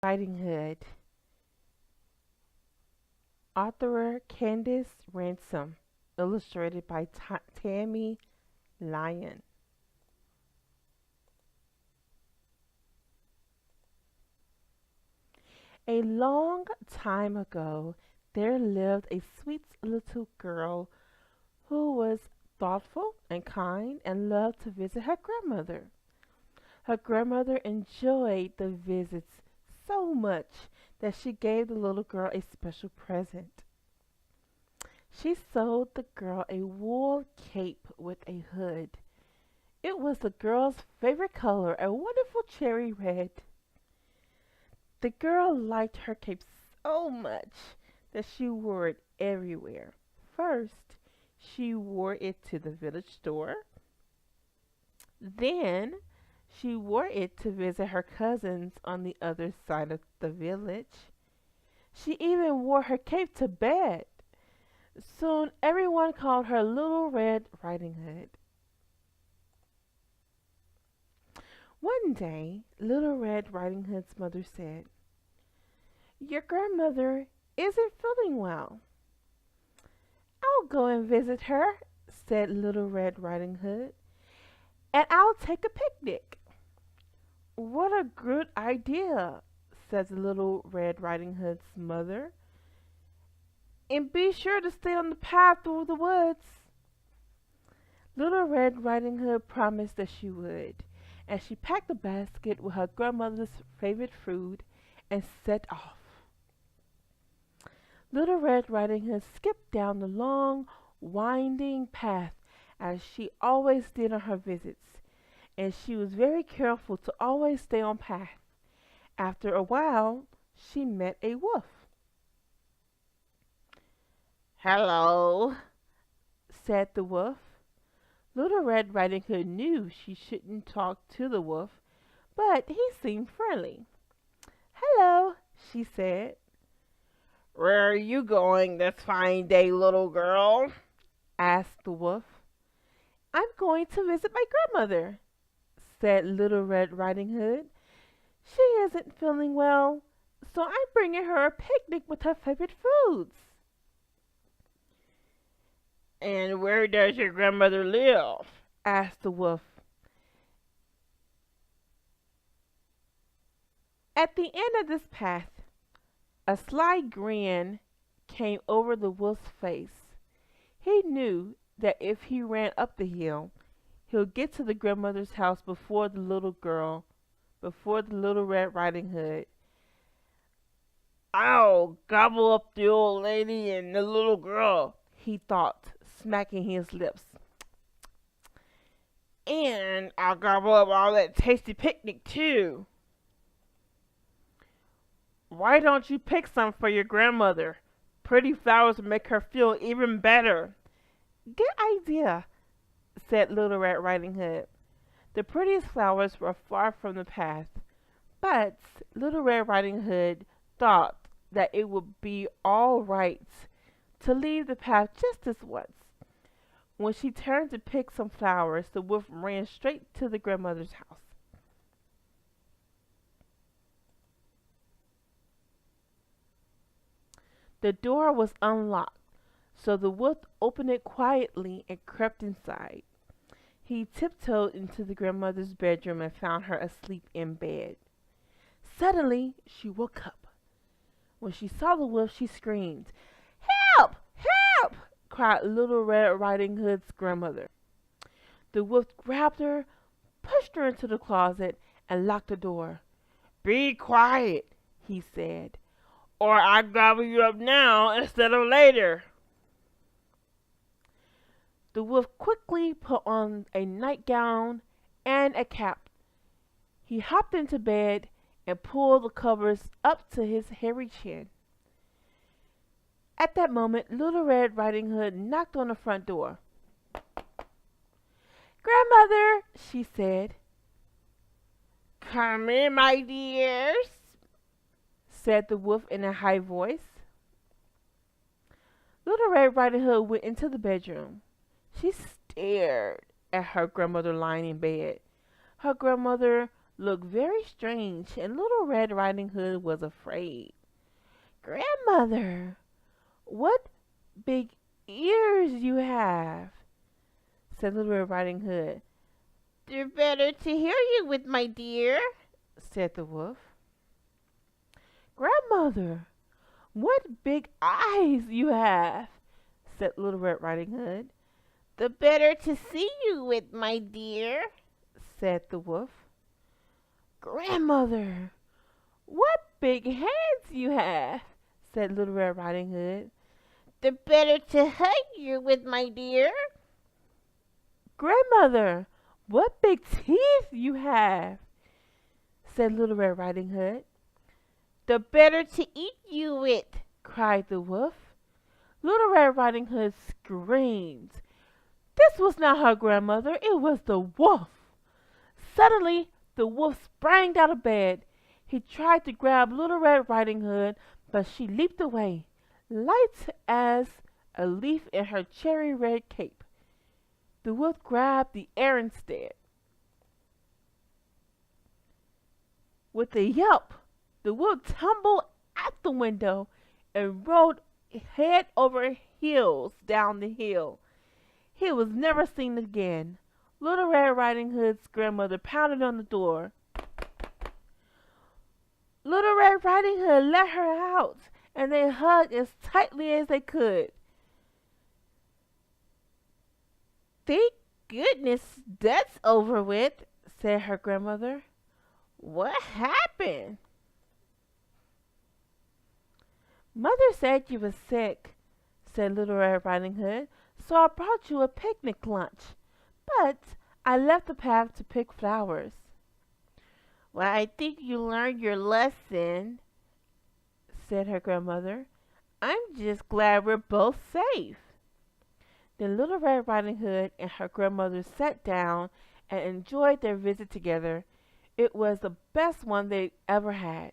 Riding Hood. Author Candace Ransom. Illustrated by Tammy Lyon. A long time ago, there lived a sweet little girl who was thoughtful and kind and loved to visit her grandmother. Her grandmother enjoyed the visits so much that she gave the little girl a special present. She sewed the girl a wool cape with a hood. It was the girl's favorite color, a wonderful cherry red. The girl liked her cape so much that she wore it everywhere. First, she wore it to the village store. Then, she wore it to visit her cousins on the other side of the village. She even wore her cape to bed. Soon, everyone called her Little Red Riding Hood. One day, Little Red Riding Hood's mother said, "Your grandmother isn't feeling well." "I'll go and visit her," said Little Red Riding Hood, "and I'll take a picnic." "What a good idea," said Little Red Riding Hood's mother, "and be sure to stay on the path through the woods." Little Red Riding Hood promised that she would, and she packed a basket with her grandmother's favorite food and set off. Little Red Riding Hood skipped down the long, winding path as she always did on her visits, and she was very careful to always stay on path. After a while, she met a wolf. "Hello," said the wolf. Little Red Riding Hood knew she shouldn't talk to the wolf, but he seemed friendly. "Hello," she said. "Where are you going this fine day, little girl?" asked the wolf. "I'm going to visit my grandmother," said Little Red Riding Hood. "She isn't feeling well, so I'm bringing her a picnic with her favorite foods." "And where does your grandmother live?" asked the wolf. At the end of this path, a sly grin came over the wolf's face. He knew that if he ran up the hill, he'll get to the grandmother's house before the Little Red Riding Hood. "I'll gobble up the old lady and the little girl," he thought, smacking his lips. "And I'll gobble up all that tasty picnic too." "Why don't you pick some for your grandmother? Pretty flowers will make her feel even better." "Good idea," said Little Red Riding Hood. The prettiest flowers were far from the path, but Little Red Riding Hood thought that it would be all right to leave the path just this once. When she turned to pick some flowers, the wolf ran straight to the grandmother's house. The door was unlocked, so the wolf opened it quietly and crept inside. He tiptoed into the grandmother's bedroom and found her asleep in bed. Suddenly, she woke up. When she saw the wolf, she screamed. "Help! Help!" cried Little Red Riding Hood's grandmother. The wolf grabbed her, pushed her into the closet, and locked the door. "Be quiet," he said, "or I gobble you up now instead of later." The wolf quickly put on a nightgown and a cap. He hopped into bed and pulled the covers up to his hairy chin. At that moment, Little Red Riding Hood knocked on the front door. "Grandmother," she said. "Come in, my dears," said the wolf in a high voice. Little Red Riding Hood went into the bedroom. She stared at her grandmother lying in bed. Her grandmother looked very strange, and Little Red Riding Hood was afraid. "Grandmother, what big ears you have," said Little Red Riding Hood. "They're better to hear you with, my dear," said the wolf. "Grandmother, what big eyes you have," said Little Red Riding Hood. "The better to see you with, my dear," said the wolf. "Grandmother, what big hands you have," said Little Red Riding Hood. "The better to hug you with, my dear." "Grandmother, what big teeth you have," said Little Red Riding Hood. "The better to eat you with," cried the wolf. Little Red Riding Hood screamed. This was not her grandmother, it was the wolf. Suddenly, the wolf sprang out of bed. He tried to grab Little Red Riding Hood, but she leaped away, light as a leaf in her cherry red cape. The wolf grabbed the air instead. With a yelp, the wolf tumbled out the window and rolled head over heels down the hill. He was never seen again. Little Red Riding Hood's grandmother pounded on the door. Little Red Riding Hood let her out, and they hugged as tightly as they could. "Thank goodness that's over with," said her grandmother. "What happened?" "Mother said you was sick," said Little Red Riding Hood, "so I brought you a picnic lunch. But I left the path to pick flowers." "Well, I think you learned your lesson," said her grandmother. "I'm just glad we're both safe." Then Little Red Riding Hood and her grandmother sat down and enjoyed their visit together. It was the best one they ever had.